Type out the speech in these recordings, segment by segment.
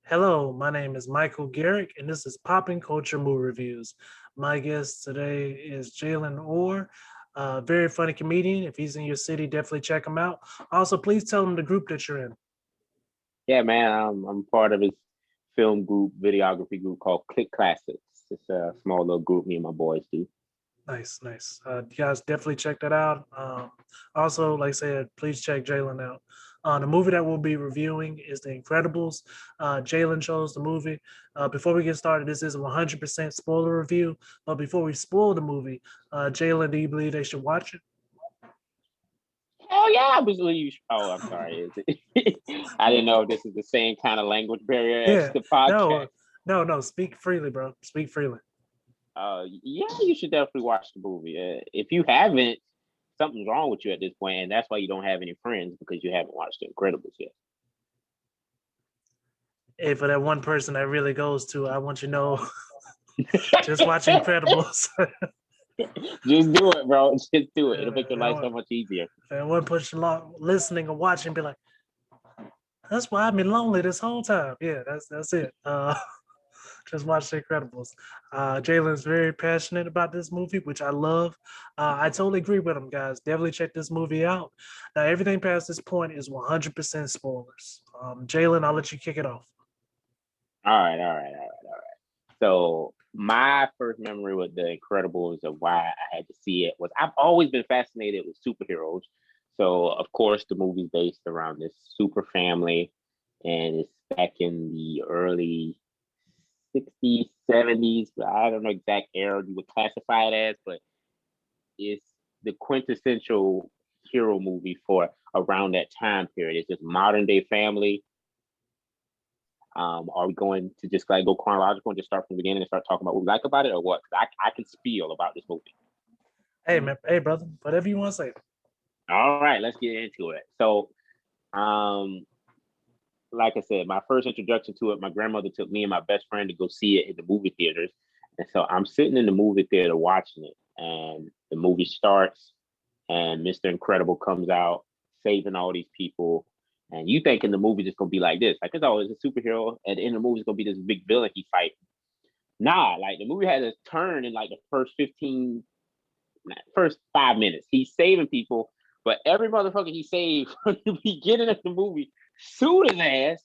Hello, my name is Michael Garrick, and this is PoppinCulture Movie Reviews. My guest today is Jaylen Orr, a very funny comedian. If he's in your city, definitely check him out. Also, please tell him the group that you're in. Yeah, man, I'm part of his film group, videography group called Click Classics. It's a small little group me and my boys do. Nice, nice. You guys definitely check that out. Also, like I said, please check Jaylen out. The movie that we'll be reviewing is The Incredibles. Jaylen chose the movie. Before we get started, this is a 100% spoiler review. But before we spoil the movie, Jaylen, do you believe they should watch it? Hell yeah, I was you. Oh, I'm sorry. I didn't know if this is the same kind of language barrier as Yeah. the No, podcast. no. Speak freely, bro. Speak freely. Yeah, you should definitely watch the movie. If you haven't, something's wrong with you at this point, and that's why you don't have any friends because you haven't watched The Incredibles yet. Hey, for that one person that really goes to, I want you to know, just watch Incredibles. Just do it, bro. Just do it. It'll make your that life one, so much easier. that one person listening or watching be like, that's why I've been lonely this whole time. Yeah, that's it. Just watch The Incredibles. Jaylen's very passionate about this movie, which I love. I totally agree with him, guys. Definitely check this movie out. Now, everything past this point is 100% spoilers. Jaylen, I'll let you kick it off. All right. So my first memory with The Incredibles of why I had to see it was I've always been fascinated with superheroes. So of course the movie's based around this super family, and it's back in the early 60s, 70s. I don't know exact era you would classify it as, but it's the quintessential hero movie for around that time period. It's just modern day family. Are we going to just like go chronological and just start from the beginning and start talking about what we like about it, or what? I can spiel about this movie. Hey, man. Hey, brother. Whatever you want to say. All right, let's get into it. So, um, like I said, my first introduction to it, my grandmother took me and my best friend to go see it in the movie theaters, and so I'm sitting in the movie theater watching it, and the movie starts, and Mr. Incredible comes out saving all these people. And you thinking the movie's just gonna be like this, like it's always a superhero. At the end of the movie, it's gonna be this big villain he fight. Nah, like the movie had a turn in like the first 5 minutes. He's saving people, but every motherfucker he saved from the beginning of the movie sued his ass.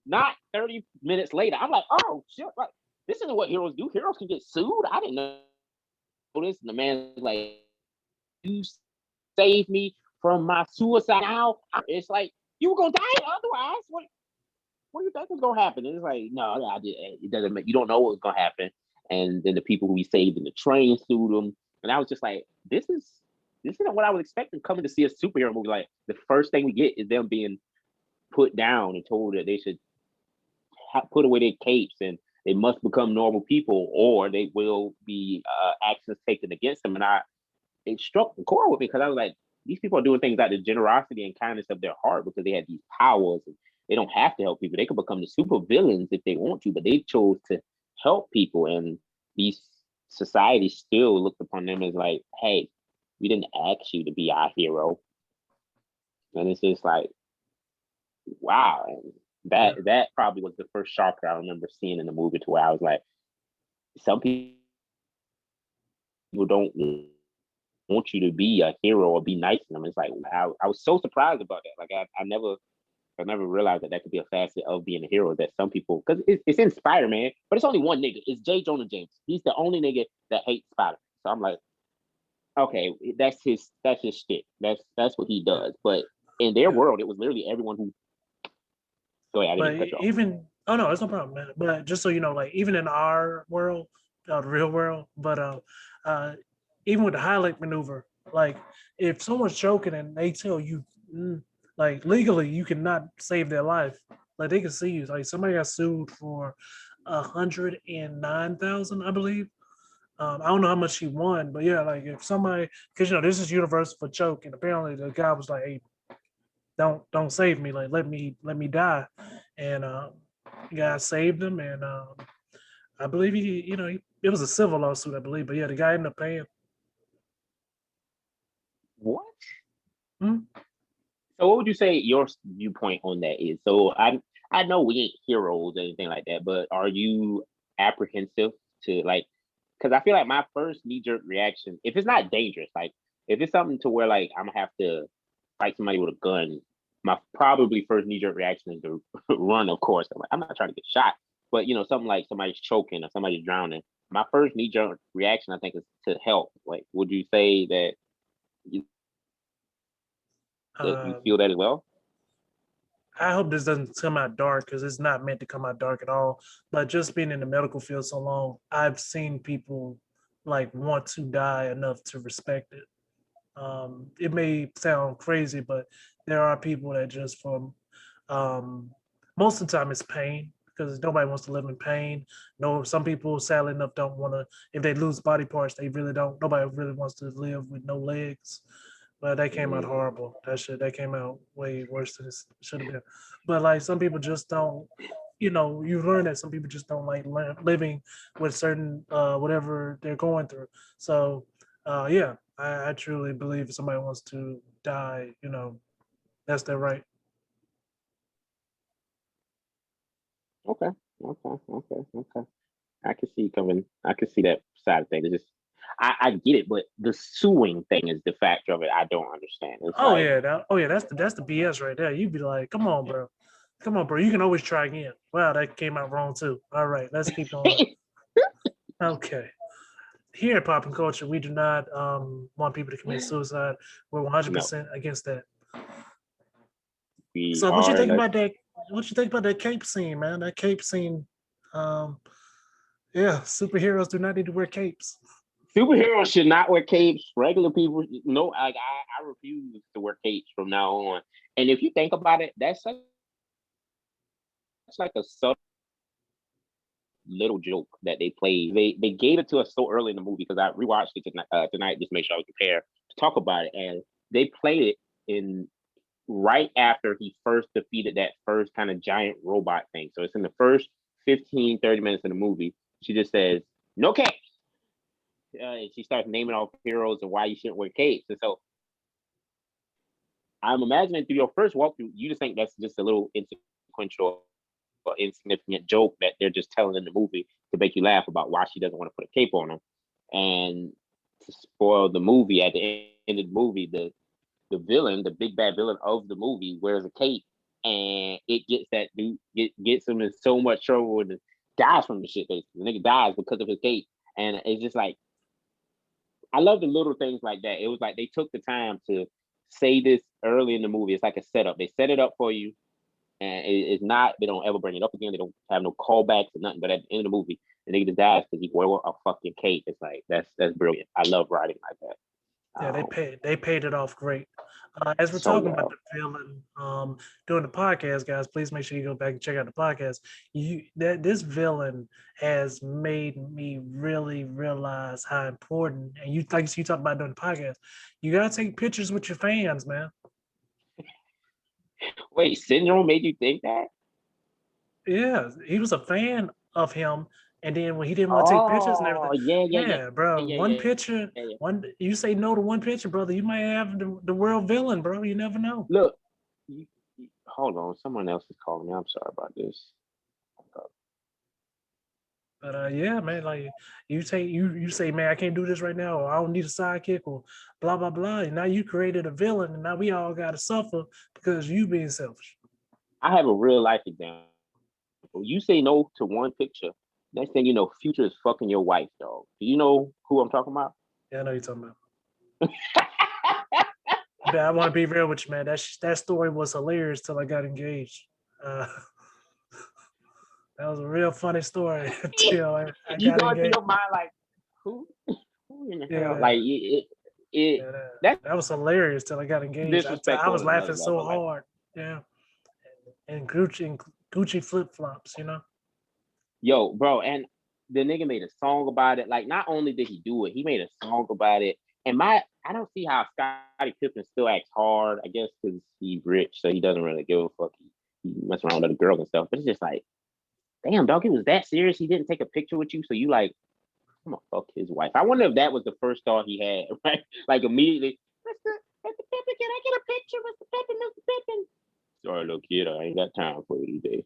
Not 30 minutes later, I'm like, oh shit, like this isn't what heroes do. Heroes can get sued. I didn't know this. And the man's like, you saved me from my suicide. Now it's like you were gonna die otherwise. What do you think was gonna happen? And it's like, no, it doesn't make, you don't know what's gonna happen. And then the people who he saved in the train sued him. And I was just like, this isn't what I was expecting coming to see a superhero movie. Like the first thing we get is them being put down and told that they should put away their capes and they must become normal people or they will be actions taken against them. And it struck the core with me because I was like, these people are doing things out of the generosity and kindness of their heart because they have these powers. And they don't have to help people. They could become the super villains if they want to, but they chose to help people. And these societies still looked upon them as like, hey, we didn't ask you to be our hero. And it's just like, wow. And Yeah. that probably was the first shocker I remember seeing in the movie to where I was like, some people don't want you to be a hero or be nice to them. It's like I was so surprised about that. Like I never realized that could be a facet of being a hero. That some people, because it's in Spider Man, but it's only one nigga. It's J. Jonah James. He's the only nigga that hates Spider. So I'm like, okay, that's his shtick. That's what he Yeah. does. But in their Yeah. world, it was literally everyone who. Go ahead, I didn't But mean to cut you off. even oh no, it's no problem, man. But just so you know, like even in our world, the real world, but uh, even with the highlight maneuver, like if someone's choking and they tell you, like legally, you cannot save their life. Like they can see you. Like somebody got sued for 109,000, I believe. I don't know how much he won, but yeah, like if somebody, because this is universal for choke, and apparently the guy was like, "Hey, don't save me, like let me die," and guy saved him, and I believe it was a civil lawsuit, I believe, but yeah, the guy ended up paying. What? Hmm? So what would you say your viewpoint on that is? So I know we ain't heroes or anything like that, but are you apprehensive to like? Because I feel like my first knee jerk reaction, if it's not dangerous, like if it's something to where like I'm gonna have to fight somebody with a gun, my probably first knee jerk reaction is to run. Of course, I'm not trying to get shot, but something like somebody's choking or somebody's drowning. My first knee jerk reaction, I think, is to help. Like, would you say that you Um, feel that as well? I hope this doesn't come out dark because it's not meant to come out dark at all. But just being in the medical field so long, I've seen people like want to die enough to respect it. It may sound crazy, but there are people that just from um, most of the time it's pain because nobody wants to live in pain. No, some people sadly enough don't want to. If they lose body parts, they really don't. Nobody really wants to live with no legs. But that came out Mm, horrible. That came out way worse than it should have been. But like some people just don't. You learn that some people just don't like living with certain whatever they're going through. So yeah, I truly believe if somebody wants to die, that's their right. okay, okay. I can see coming. I can see that side of things. It's just, I get it, but the suing thing is the factor of it. I don't understand. It's Oh like, yeah, that's the BS right there. You'd be like, come on, bro. You can always try again. Wow, that came out wrong too. All right, let's keep going. Okay. Here at Poppin' Culture, we do not want people to commit suicide. We're no, 100% against that. we So, what you are. think Let's about that? What you think about that cape scene, man? That cape scene. Um, yeah, superheroes do not need to wear capes. superheroes should not wear capes. Regular people, no. I refuse to wear capes from now on. And if you think about it, that's such like a subtle little joke that they played. They gave it to us so early in the movie because I rewatched it tonight just to make sure I was prepared to talk about it. And they played it in right after he first defeated that first kind of giant robot thing. So it's in the first 15, 30 minutes of the movie. She just says, no capes. And she starts naming off heroes and why you shouldn't wear capes. And so I'm imagining through your first walkthrough, you just think that's just a little inconsequential or insignificant joke that they're just telling in the movie to make you laugh about why she doesn't want to put a cape on him. And to spoil the movie, at the end of the movie, the villain, the big bad villain of the movie, wears a cape, and it gets that dude gets him in so much trouble and dies from the shit. Basically, the nigga dies because of his cape, and it's just like I love the little things like that. It was like they took the time to say this early in the movie. It's like a setup. They set it up for you, and it's not. They don't ever bring it up again. They don't have no callbacks or nothing. But at the end of the movie, the nigga just dies because he wore a fucking cape. It's like that's brilliant. I love writing like that. Yeah, they paid it off great. As we're So talking about well. the villain, doing the podcast, guys, please make sure you go back and check out the podcast. This villain has made me really realize how important. And you talked about doing the podcast. You gotta take pictures with your fans, man. Wait, Syndrome made you think that? Yeah, he was a fan of him, and then when he didn't want to take pictures and everything, Oh yeah, yeah, yeah, yeah, bro, yeah, one yeah, picture, yeah, yeah. you say no to one picture, brother, you might have the world villain, bro. You never know. Look, hold on. Someone else is calling me. I'm sorry about this. But yeah, man, like you say, man, I can't do this right now, or I don't need a sidekick, or blah blah blah. And now you created a villain, and now we all got to suffer because you being selfish. I have a real life example. You say no to one picture. Next thing you know, Future is fucking your wife, dog. Do you know who I'm talking about? Yeah, I know you're talking about. But I want to be real with you, man. That story was hilarious till I got engaged. Uh, that was a real funny story until I You got going through engaged. your mind like, who? Who in the hell? Yeah, Like it yeah, that's that was hilarious till I got engaged. I disrespectful was on another laughing so level. Like, hard. Yeah, and Gucci flip flops, yo, bro, and the nigga made a song about it. Like, not only did he do it, he made a song about it. And I don't see how Scottie Pippen still acts hard. I guess because he's rich, so he doesn't really give a fuck. He mess around with other girls and stuff. But it's just like, damn, dog, it was that serious. He didn't take a picture with you, so you like, I'm gonna fuck his wife. I wonder if that was the first thought he had, right? Like immediately, Mr. Pippen, can I get a picture, Mr. Pippin, Mr. Pippin. Sorry, little kid, I ain't got time for you today.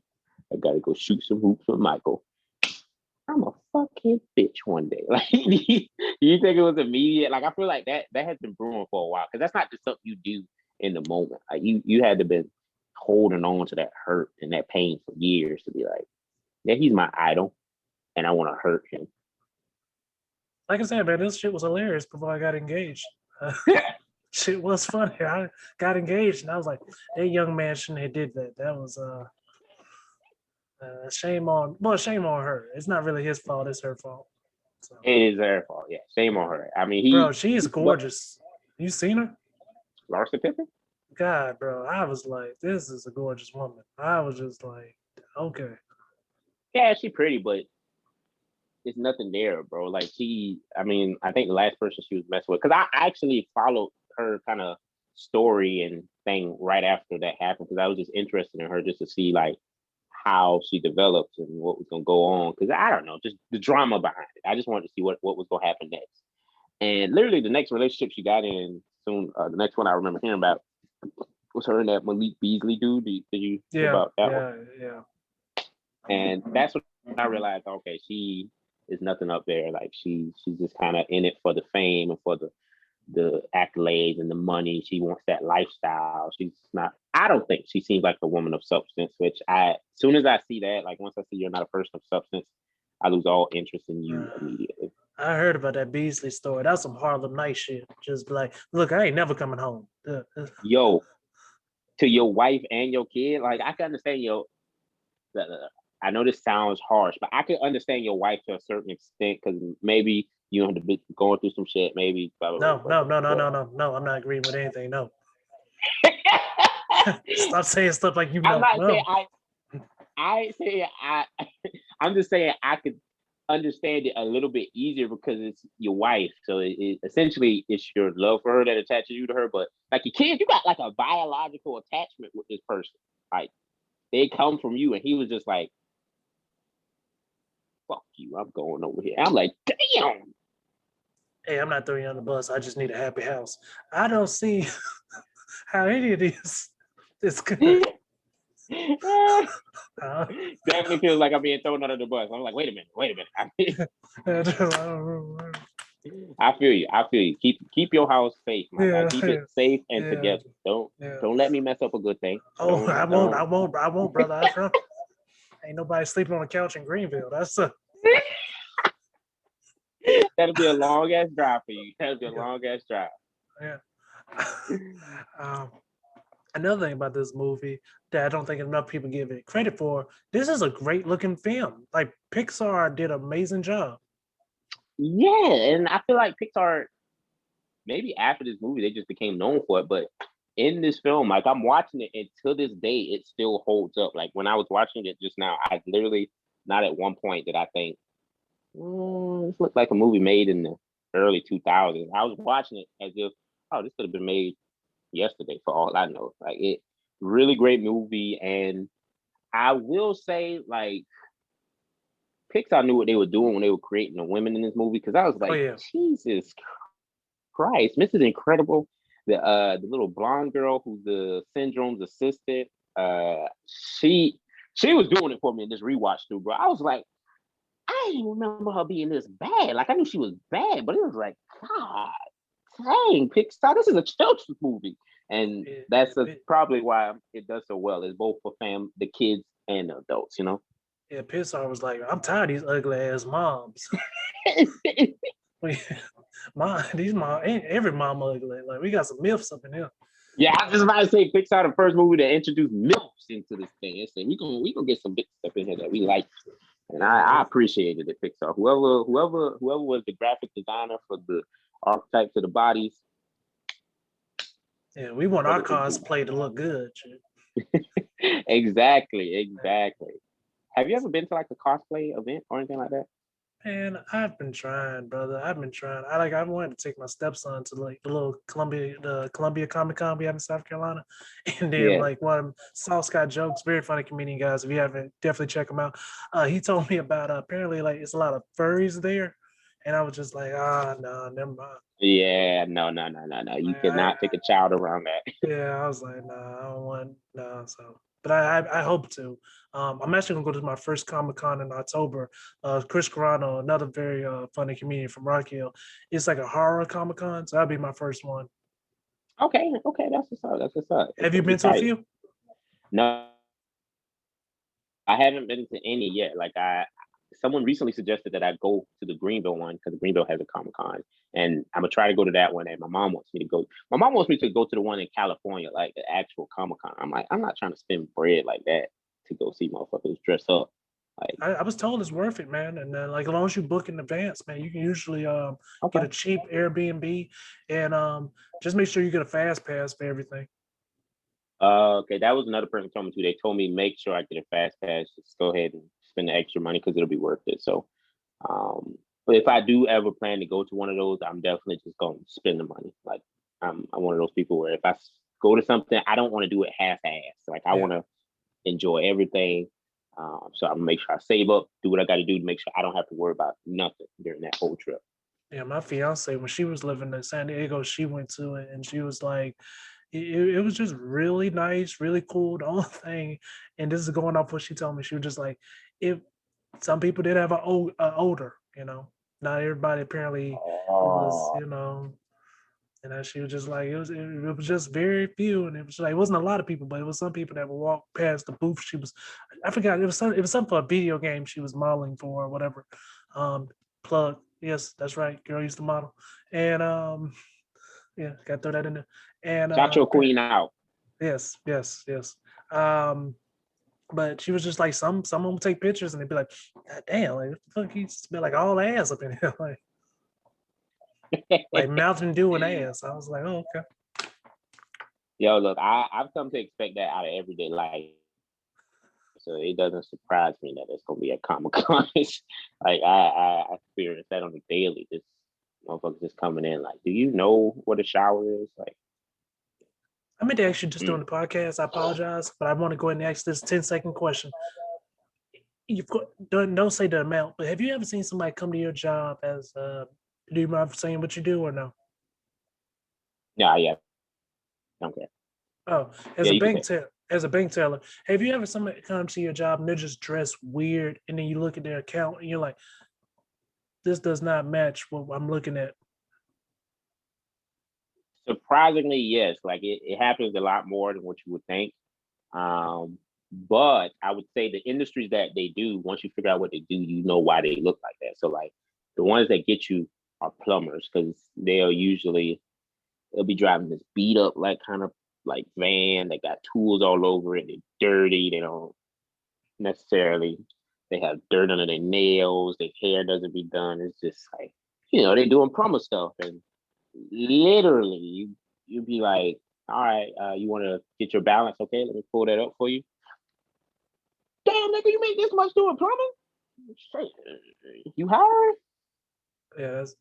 I gotta go shoot some hoops with Michael. I'm a fucking bitch one day. Like, do you think it was immediate? Like, I feel like that has been brewing for a while, because that's not just something you do in the moment. Like, you had to been holding on to that hurt and that pain for years to be like, yeah, he's my idol, and I want to hurt him. Like I said, man, this shit was hilarious before I got engaged. Shit was funny. I got engaged and I was like, that young man shouldn't have did that. That was shame on her. It's not really his fault, it's her fault. So. It is her fault. Yeah, shame on her. I mean, bro, she is gorgeous. You seen her? Larsa Pippen? God, bro, I was like, this is a gorgeous woman. I was just like, okay. Yeah, she pretty, but it's nothing there, bro. Like, I think the last person she was messing with, because I actually followed her kind of story and thing right after that happened, because I was just interested in her just to see like how she developed and what was gonna go on. Because I don't know, just the drama behind it. I just wanted to see what was gonna happen next. And literally the next relationship she got in soon, the next one I remember hearing about was her and that Malik Beasley dude. Did you hear about that one? Yeah. And that's when I realized, okay, she is nothing up there. Like she's just kind of in it for the fame and for the accolades and the money. She wants that lifestyle. She's not. I don't think she seems like a woman of substance. Which as soon as I see that, like once I see you're not a person of substance, I lose all interest in you immediately. I heard about that Beasley story. That's some Harlem Night shit. Just like, look, I ain't never coming home. Yo, to your wife and your kid, like I can understand I know this sounds harsh, but I can understand your wife to a certain extent, because maybe you have to be going through some shit. Maybe. Blah, blah, blah, blah, no. I'm not agreeing with anything. No. Stop saying stuff like you know. I'm not saying I'm just saying I could understand it a little bit easier because it's your wife. So essentially it's your love for her that attaches you to her. But like your kids, you got like a biological attachment with this person. Like they come from you, and he was just like, fuck you, I'm going over here. I'm like, damn. Hey, I'm not throwing you on the bus. I just need a happy house. I don't see how any of this is good. Definitely feels like I'm being thrown under the bus. I'm like, wait a minute. I feel you. Keep your house safe, my guy. Keep it safe and together. Don't let me mess up a good thing. Oh, I won't, brother. I promise. Ain't nobody sleeping on the couch in Greenville. That's that'll be a long ass drive for you. That'll be a long ass drive. Yeah. Another thing about this movie that I don't think enough people give it credit for, this is a great looking film. Like Pixar did an amazing job. Yeah, and I feel like Pixar, maybe after this movie, they just became known for it. But in this film, like I'm watching it, and to this day, it still holds up. Like when I was watching it just now, I literally not at one point did I think, this looks like a movie made in the early 2000s. I was watching it as if, oh, this could have been made yesterday for all I know. Like it, really great movie. And I will say, like, Pixar knew what they were doing when they were creating the women in this movie, because I was like, Jesus Christ, Mrs. Incredible, the little blonde girl who's the Syndrome's assistant, she was doing it for me in this rewatch too, bro. I was like, I didn't remember her being this bad. Like I knew she was bad, but it was like, God dang, Pixar, this is a children's movie. And that's probably why it does so well. It's both for the kids and the adults, you know? Yeah, Pixar was like, I'm tired of these ugly ass moms. Every mom ugly. Like we got some myths up in here. Yeah, I was just about to say Pixar, the first movie that introduced MILFs into this thing. So we gonna get some big stuff in here that we like. And I appreciated it, Pixar. Whoever was the graphic designer for the archetypes of the bodies. Yeah, we want our cosplay to look good. Exactly. Have you ever been to like a cosplay event or anything like that? Man, I've been trying, brother. I've been trying. I wanted to take my stepson to like the Columbia Comic Con we have in South Carolina, and then like one of South Scott Jokes, very funny comedian guys. If you haven't, definitely check him out. He told me about apparently like it's a lot of furries there, and I was just like, no, never mind. Yeah, no. You I cannot take a child around that. Yeah, I was like, nah, I don't want nah. So, but I hope to. I'm actually gonna go to my first Comic Con in October. Chris Carano, another very funny comedian from Rock Hill. It's like a horror Comic Con, so that'll be my first one. Okay, that's what's up. That's what's up. It's Have you gonna be been to a tight. few? No, I haven't been to any yet. Someone recently suggested that I go to the Greenville one because Greenville has a Comic Con, and I'm gonna try to go to that one. And my mom wants me to go. My mom wants me to go to the one in California, like the actual Comic Con. I'm like, I'm not trying to spend bread like that to go see motherfuckers dress up. Like, I was told it's worth it, man. And then like as long as you book in advance, man, you can usually get okay, a cheap Airbnb and just make sure you get a fast pass for everything. okay, that was another person told me too. They told me make sure I get a fast pass. Just go ahead and spend the extra money because it'll be worth it. So, but if I do ever plan to go to one of those, I'm definitely just going to spend the money. Like, I'm one of those people where if I go to something, I don't want to do it half-assed. Like, I Yeah. want to enjoy everything. So I'm gonna make sure I save up, do what I got to do to make sure I don't have to worry about nothing during that whole trip. Yeah, my fiance, when she was living in San Diego, she went to it and she was like, it was just really nice, really cool, the whole thing. And this is going off what she told me. She was just like, if some people did have a older, not everybody apparently it was, Oh, she was just like, it was just very few. And it was like, it wasn't a lot of people, but it was some people that would walk past the booth. I forgot, it was something for a video game she was modeling for or whatever. Um, Plug. Yes, that's right. Girl used to model. And yeah, gotta throw that in there. And shout your queen out. yes. Um, but she was just like someone would take pictures and they'd be like, God damn, like what the fuck he smell like all ass up in here, like Mountain Dew and ass. I was like, oh okay. Yo, look, I've come to expect that out of everyday life. So it doesn't surprise me that it's gonna be a Comic Con. Like I experience that on the daily. Just motherfuckers just coming in like, do you know what a shower is? Like, I meant to actually just mm. doing the podcast. I apologize, but I want to go ahead and ask this 10-second question. You've got, don't say the amount, but have you ever seen somebody come to your job as do you mind saying what you do or no? Yeah, don't care. Oh, Yeah, you can say. as a bank teller, have you ever somebody come to your job and they're just dressed weird, and then you look at their account and you're like, this does not match what I'm looking at. Surprisingly, yes. Like it happens a lot more than what you would think. Um, but I would say the industries that they do, once you figure out what they do, you know why they look like that. So like the ones that get you are plumbers because they'll be driving this beat up like kind of like van. They got tools all over it. They're dirty. They don't necessarily they have dirt under their nails. Their hair doesn't be done. It's just like they doing plumber stuff and literally you'd be like, all right, you want to get your balance? Okay, let me pull that up for you. Damn, nigga, you make this much doing plumbing? Straight. You hired? Yeah, that's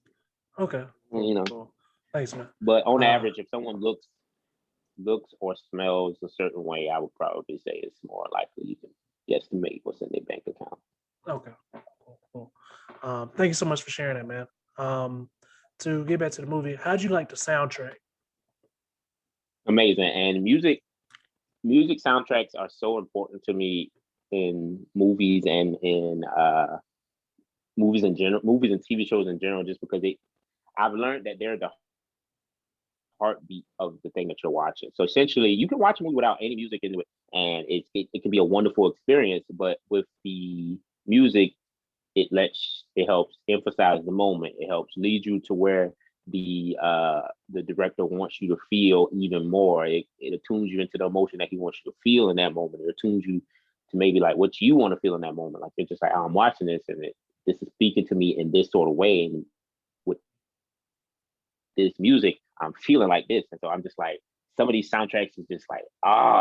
okay. You know. Cool. Thanks, man. But on Uh, average, if someone looks or smells a certain way, I would probably say it's more likely you can guesstimate what's in their bank account. okay. Cool. Thank you so much for sharing that, man. To get back to the movie, how'd you like the soundtrack? Amazing. And music soundtracks are so important to me in movies and in movies in general, movies and TV shows in general, just because I've learned that they're the heartbeat of the thing that you're watching. So essentially, you can watch a movie without any music into it, and it can be a wonderful experience. But with the music, it helps emphasize the moment. It helps lead you to where the director wants you to feel even more. It attunes you into the emotion that he wants you to feel in that moment. It attunes you to maybe like what you want to feel in that moment. Like it's just like, oh, I'm watching this and this is speaking to me in this sort of way. And with this music, I'm feeling like this. And so I'm just like, some of these soundtracks is just like,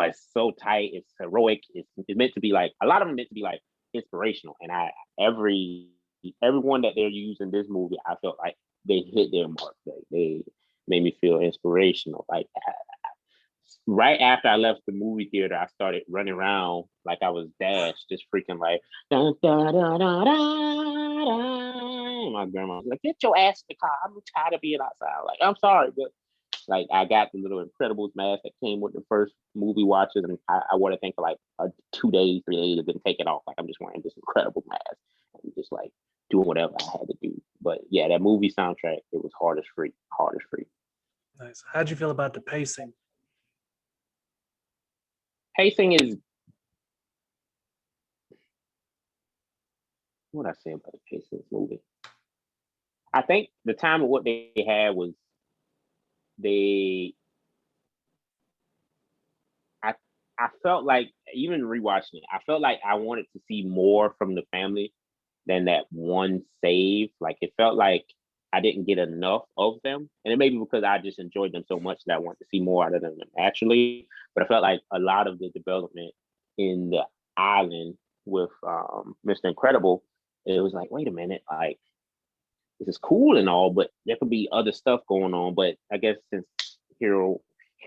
it's so tight, it's heroic. It's meant to be like a lot of them meant to be like inspirational. And everyone that they're using this movie, I felt like they hit their mark. They made me feel inspirational. Like right after I left the movie theater, I started running around like I was Dash, just freaking like da, da, da, da, da, da. My grandma was like, "Get your ass in the car. I'm tired of being outside." Like, I'm sorry, but like I got the little Incredibles mask that came with the first movie watches, and I wore the thing for like 2 days, 3 days, and then take it off. Like I'm just wearing this Incredible mask and just like doing whatever I had to do. But yeah, that movie soundtrack, it was hard as freak, hard as freak. Nice. How'd you feel about the pacing? Pacing is what I say about the pacing of this movie. I think the time of what they had was they I I felt like even rewatching it, I felt like I wanted to see more from the family than that one save. Like it felt like I didn't get enough of them. And it may be because I just enjoyed them so much that I wanted to see more out of them naturally. But I felt like a lot of the development in the island with Mr. Incredible, it was like, wait a minute, like this is cool and all, but there could be other stuff going on. But I guess since Hero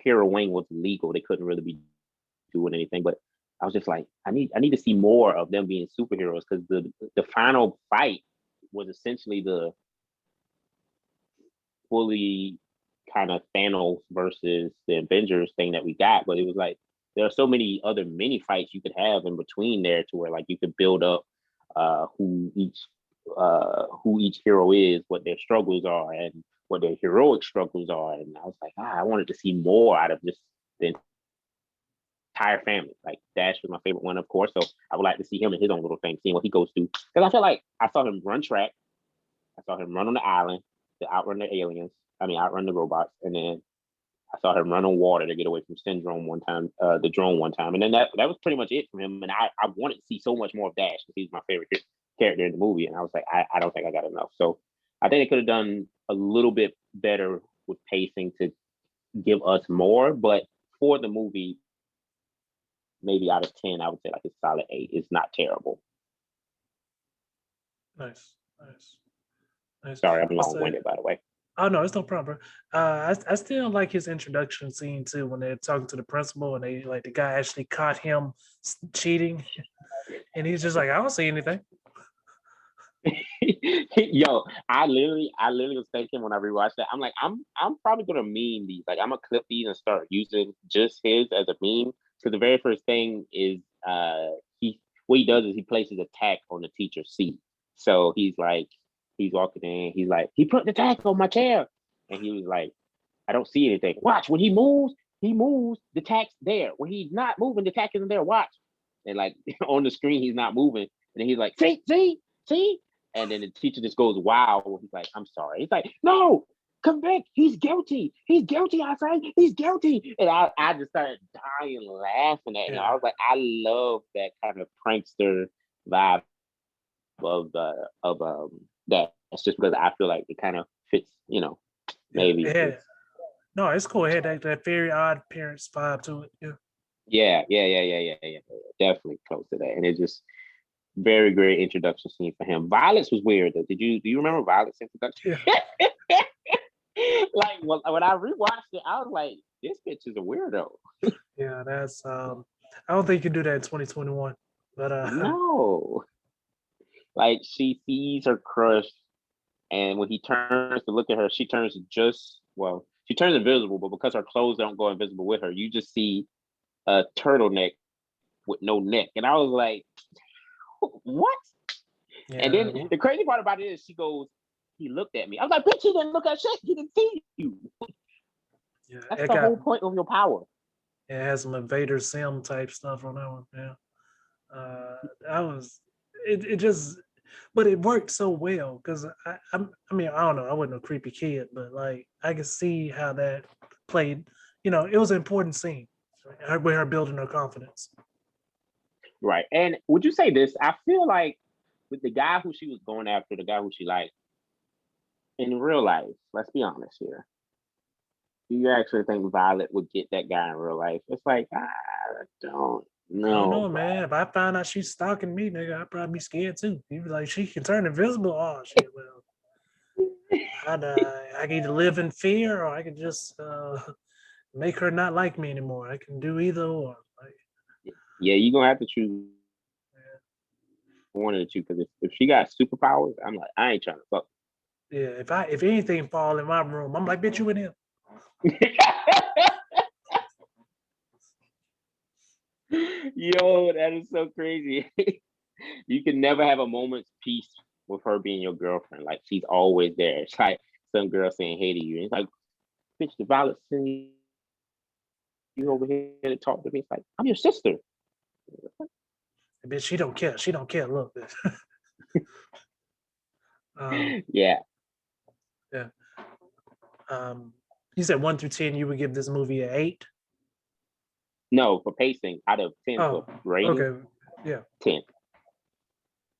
Wing was legal, they couldn't really be doing anything. But I was just like, I need to see more of them being superheroes, because the final fight was essentially the fully kind of Thanos versus the Avengers thing that we got. But it was like there are so many other mini fights you could have in between there to where like you could build up who each hero is, what their struggles are, and what their heroic struggles are. And I was like, I wanted to see more out of just the entire family. Like Dash was my favorite one, of course. So I would like to see him in his own little thing, seeing what he goes through. Because I feel like I saw him run track, I saw him run on the island to outrun the aliens. I mean, outrun the robots, and then I saw him run on water to get away from Syndrome one time, the drone one time, and then that was pretty much it from him. And I wanted to see so much more of Dash because he's my favorite character in the movie, and I was like, I don't think I got enough. So I think they could have done a little bit better with pacing to give us more. But for the movie, maybe out of 10, I would say like a solid 8. It's not terrible. Nice, nice, nice. Sorry, I'm I'll say, long-winded, by the way. oh no, it's no problem. I still like his introduction scene too when they're talking to the principal and they like the guy actually caught him cheating, and he's just like, I don't see anything. Yo, I literally was thinking when I rewatched that, I'm like, I'm probably gonna meme these. Like, I'm gonna clip these and start using just his as a meme. So the very first thing is, what he does is he places a tack on the teacher's seat. So he's walking in, he's like, he put the tack on my chair, and he was like, I don't see anything. Watch, when he moves, the tack's there. When he's not moving, the tack isn't there. Watch. And like on the screen, he's not moving, and then he's like, see. And then the teacher just goes, wow. He's like, I'm sorry. He's like, no, convict. He's guilty. He's guilty. I say he's guilty. And I just started dying laughing at him. I was like, I love that kind of prankster vibe of that. It's just because I feel like it kind of fits, maybe. Yeah. No, it's cool. It had that very odd parents vibe to it. Yeah. Definitely close to that. And it's just very great introduction scene for him. Violet's was weird though. Do you remember Violet's introduction? Yeah. Like when I rewatched it, I was like, this bitch is a weirdo. Yeah, that's I don't think you can do that in 2021. But no. Like she sees her crush, and when he turns to look at her, she turns invisible, but because her clothes don't go invisible with her, you just see a turtleneck with no neck. And I was like, what? Yeah. And then the crazy part about it is she goes, he looked at me. I was like, bitch, he didn't look at shit. He didn't see you. Yeah, that's the whole point of your power. It has some Invader Sim type stuff on that one. Yeah. But it worked so well because I mean, I don't know, I wasn't a creepy kid, but like I could see how that played. It was an important scene with her building her confidence. Right. And would you say this? I feel like with the guy who she was going after, the guy who she liked, in real life, let's be honest here. Do you actually think Violet would get that guy in real life? It's like, I don't know. I don't know, man. If I find out she's stalking me, nigga, I'd probably be scared too. You'd be like, she can turn invisible. Oh shit, well. I can either live in fear or I can just make her not like me anymore. I can do either or. Like, Yeah, you're gonna have to choose one of the two because if she got superpowers, I'm like, I ain't trying to fuck. yeah, if anything fall in my room, I'm like, bitch, you in here. Yo, that is so crazy. You can never have a moment's peace with her being your girlfriend. Like she's always there. It's like some girl saying hey to you. And it's like, bitch, the Violet sending you over here to talk to me. It's like, I'm your sister. Bitch, she don't care. She don't care. Look, bitch. Yeah. Yeah. You said 1 through 10, you would give this movie an 8. No, for pacing, out of 10 for Oh, rating, okay. Yeah. 10.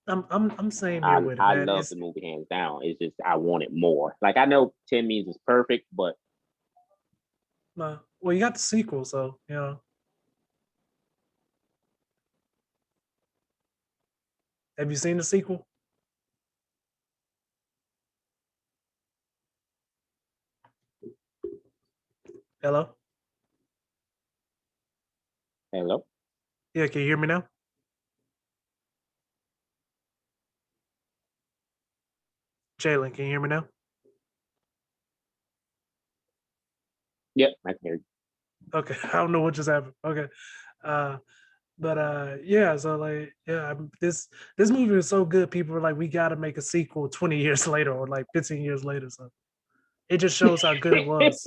I'm same here with it, I man. love the movie hands down. It's just I wanted more. Like I know 10 means it's perfect, but well, you got the sequel, so you know. Have you seen the sequel? Hello? hello. Yeah, can you hear me now? Jaylen, can you hear me now? Yep, I can hear you. Okay. I don't know what just happened. Okay. Uh but yeah, so like yeah, this movie is so good, people were like, we gotta make a sequel 20 years later or like 15 years later. So it just shows how good it was.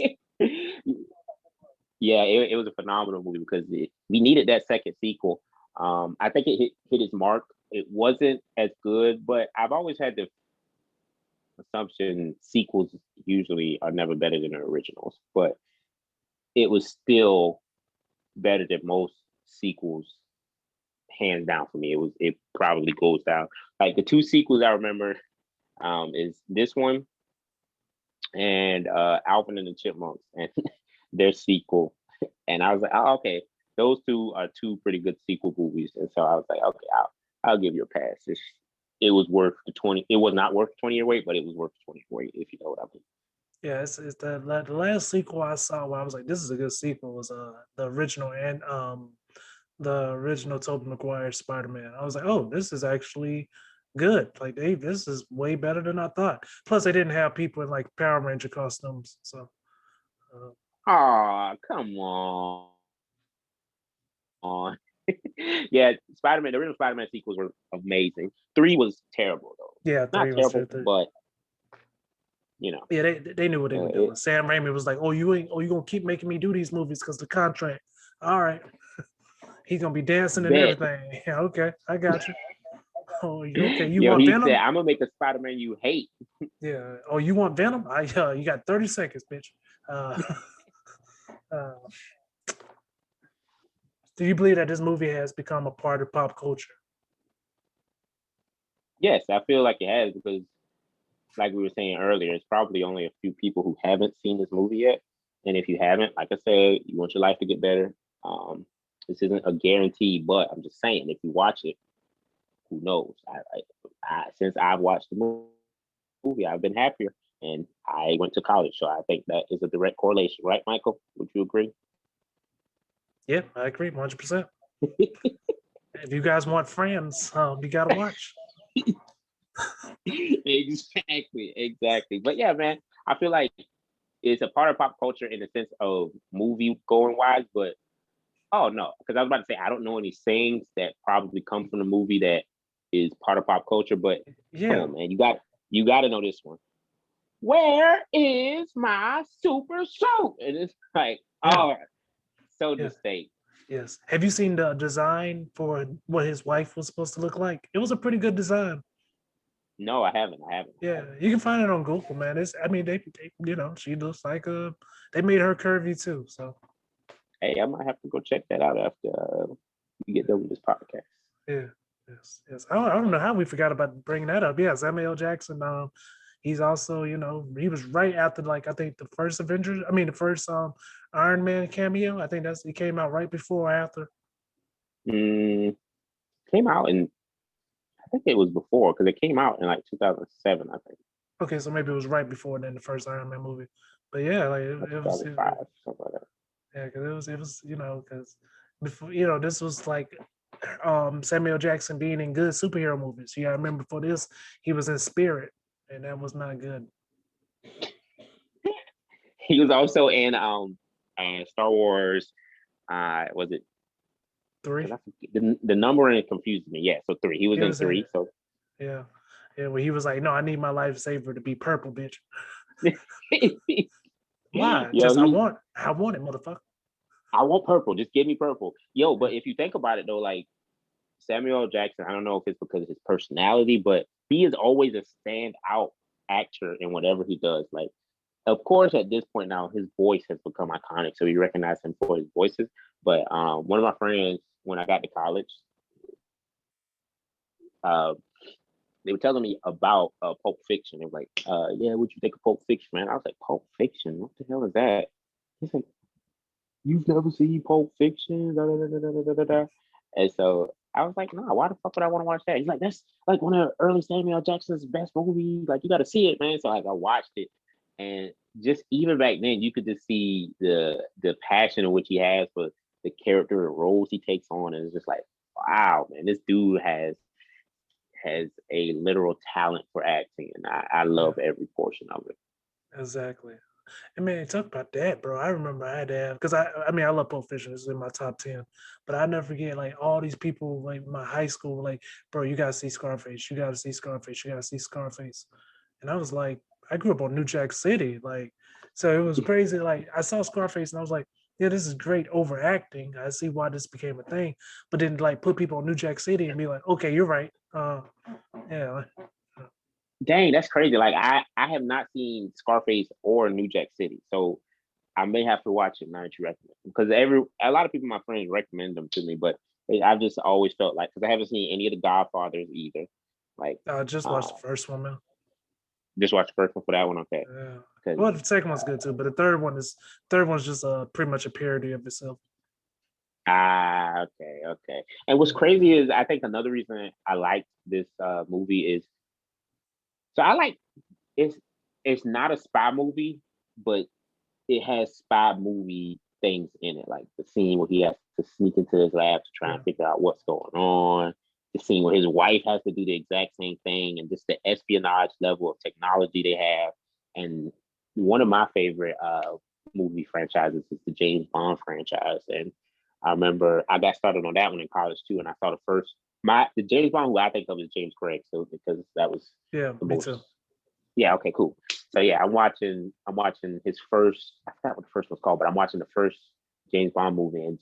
Yeah, it was a phenomenal movie because we needed that second sequel. I think it hit its mark. It wasn't as good, but I've always had the assumption sequels usually are never better than the originals. But it was still better than most sequels, hands down for me. It probably goes down. Like the two sequels I remember is this one and Alvin and the Chipmunks and their sequel. And I was like, oh, okay, those two are two pretty good sequel movies. And so I was like, okay, I'll give you a pass. It was worth the 20. It was not worth the 20-year wait, but it was worth the 20-year wait, if you know what I mean. Yeah, it's the last sequel I saw where I was like, this is a good sequel was the original and the original Tobey Maguire Spider-Man. I was like, oh, this is actually good. Like this is way better than I thought. Plus they didn't have people in like Power Ranger costumes. So uh, Oh, come on. Yeah, Spider-Man, the original Spider-Man sequels were amazing. 3 was terrible though. yeah, Not three was terrible, the but you know, yeah, they knew what they were it, doing. Sam Raimi was like, oh, you gonna keep making me do these movies because the contract. All right. He's gonna be dancing and bet. everything. Yeah, okay, I got you. Oh, you okay? You Yo, want he said, Venom? I'm gonna make a Spider-Man you hate. Yeah. Oh, you want Venom? You got 30 seconds, bitch. Uh, uh, do you believe that this movie has become a part of pop culture? Yes, I feel like it has because like we were saying earlier, it's probably only a few people who haven't seen this movie yet. And if you haven't, like I said, you want your life to get better. Um, this isn't a guarantee, but I'm just saying, if you watch it, who knows? Since I've watched the movie, I've been happier, and I went to college, so I think that is a direct correlation, right, Michael? Would you agree? Yeah, I agree, 100%. If you guys want friends, you gotta watch. Exactly, exactly. But yeah, man, I feel like it's a part of pop culture in the sense of movie going wise, but oh no, because I was about to say I don't know any sayings that probably come from the movie that is part of pop culture, but come Yeah, on, man, you got to know this one. Where is my super suit? And it's like, yeah, oh, so yeah. distinct. Yes. Have you seen the design for what his wife was supposed to look like? It was a pretty good design. No, I haven't. I haven't. I Yeah, haven't. you can find it on Google, man. I mean, they she looks like they made her curvy too. So Hey, I might have to go check that out after we get done with this podcast. yeah, yes, yes. I don't know how we forgot about bringing that up. Yeah, Samuel L. Jackson. He's also, he was right after like I think the first Avengers. I mean, the first Iron Man cameo. I think he came out right before or after. Mm, came out in I think it was before because it came out in like 2007. I think Okay, so maybe it was right before then the first Iron Man movie. But yeah, like or it was 2005, something like that. Yeah, because it was because before this was like Samuel Jackson being in good superhero movies. You gotta remember before this, he was in Spirit, and that was not good. He was also in Star Wars. Was it? Because Three. I forget the numbering confused me. Yeah, so three. He was He in was in three. it. So Yeah. Yeah, where he was like, no, I need my lifesaver to be purple, bitch. Why? yo, Just I he. want it, motherfucker. I want purple. Just give me purple. Yo, Yeah. but if you think about it though, like Samuel L. Jackson, I don't know if it's because of his personality, but he is always a standout actor in whatever he does. Like, of course, at this point now, his voice has become iconic, so you recognize him for his voices. But one of my friends, when I got to college, uh, they were telling me about Pulp Fiction. They were like, "Yeah, what you think of Pulp Fiction, man?" I was like, "Pulp Fiction? What the hell is that?" He's like, "You've never seen Pulp Fiction?" Da, da, da, da, da, da, da, da. And so I was like, "Nah, why the fuck would I want to watch that?" He's like, "That's like one of early Samuel Jackson's best movies. Like, you got to see it, man." So like, I watched it, and just even back then, you could just see the passion in which he has for the character, the roles he takes on, and it's just like, wow, man, this dude has a literal talent for acting, and I Yeah, love every portion of it. exactly. I mean, talk about that, bro. I remember I had to have because I mean I love Pulp Fiction. It's in my top 10. But I never forget like all these people like my high school like, bro, you gotta see Scarface. You gotta see Scarface. You gotta see Scarface. And I was like, I grew up on New Jack City, like, so it was crazy. Like I saw Scarface and I was like, yeah, this is great overacting. I see why this became a thing. But then like put people on New Jack City and be like, okay, you're right. Yeah, Dang, that's crazy. Like I have not seen Scarface or New Jack City, so I may have to watch it now that you recommend them. Because a lot of people, my friends, recommend them to me, but I've just always felt like because I haven't seen any of the Godfathers either. Like, I just uh, watched the first one, man. just watch the first one for that one, okay? Yeah. Because Well, the second one's good too, but the third one's just pretty much a parody of itself. okay, okay. And what's Yeah. crazy is I think another reason I like this movie is so I like it's it's not a spy movie, but it has spy movie things in it, like the scene where he has to sneak into his lab to try Yeah. and figure out what's going on. The scene where his wife has to do the exact same thing, and just the espionage level of technology they have. And one of my favorite movie franchises is the James Bond franchise. And I remember I got started on that one in college too, and I saw the James Bond who I think of is James Craig, so because that was Yeah, the me most. too. Yeah, okay, cool. So yeah, I'm watching his first. I forgot what the first one's called, but I'm watching the first James Bond movie, and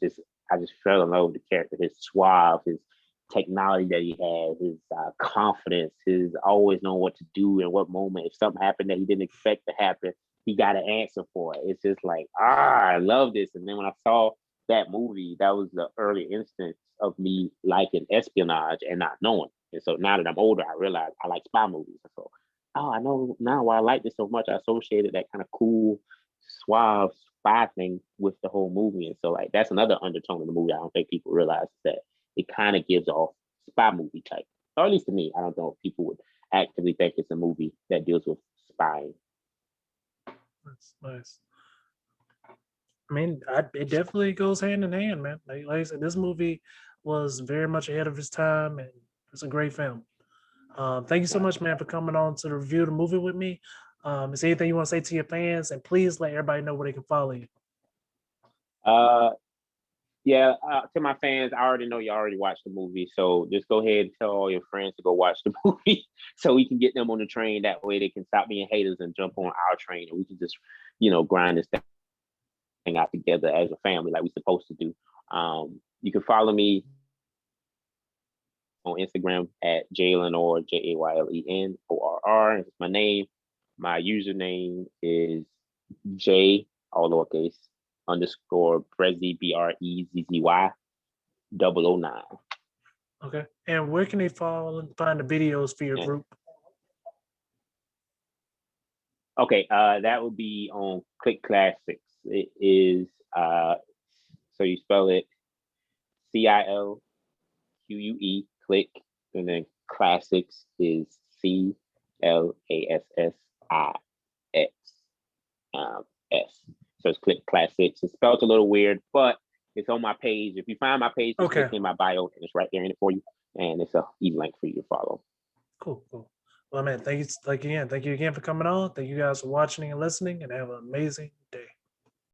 I just fell in love with the character, his suave, his technology that he had, his confidence, his always knowing what to do in what moment. If something happened that he didn't expect to happen, he got an answer for it. It's just like, I love this. And then when I saw that movie, that was the early instance of me liking espionage and not knowing. And so now that I'm older, I realize I like spy movies. So I know now why I like this so much. I associated that kind of cool, suave spy thing with the whole movie. And so like that's another undertone of the movie I don't think people realize is that it kind of gives off spy movie type. Or at least to me, I don't know if people would actively think it's a movie that deals with spying. That's nice. I mean, it definitely goes hand in hand, man. Like I said, this movie was very much ahead of its time, and it's a great film. Thank you so much, man, for coming on to review the movie with me. Is there anything you want to say to your fans? And please let everybody know where they can follow you. Uh yeah, to my fans, I already know you already watched the movie, so just go ahead and tell all your friends to go watch the movie, so we can get them on the train. That way, they can stop being haters and jump on our train, and we can just, grind this thing out together as a family, like we're supposed to do. You can follow me on Instagram at Jaylen Orr, JaylenOrr. It's my name. My username is J, all lowercase, underscore Brezzy, BREZZY, 009. Okay. And where can they find the videos for your And, group? okay, that would be on Click Classics. It is, so you spell it CILQUE, Click, and then Classics is CLASSIX. S. Search Click Classics. It's spelled a little weird, but it's on my page. If you find my page, just Okay. click in my bio, and it's right there in it for you. And it's a easy link for you to follow. Cool. Well, man, thank you again for coming on. Thank you guys for watching and listening, and have an amazing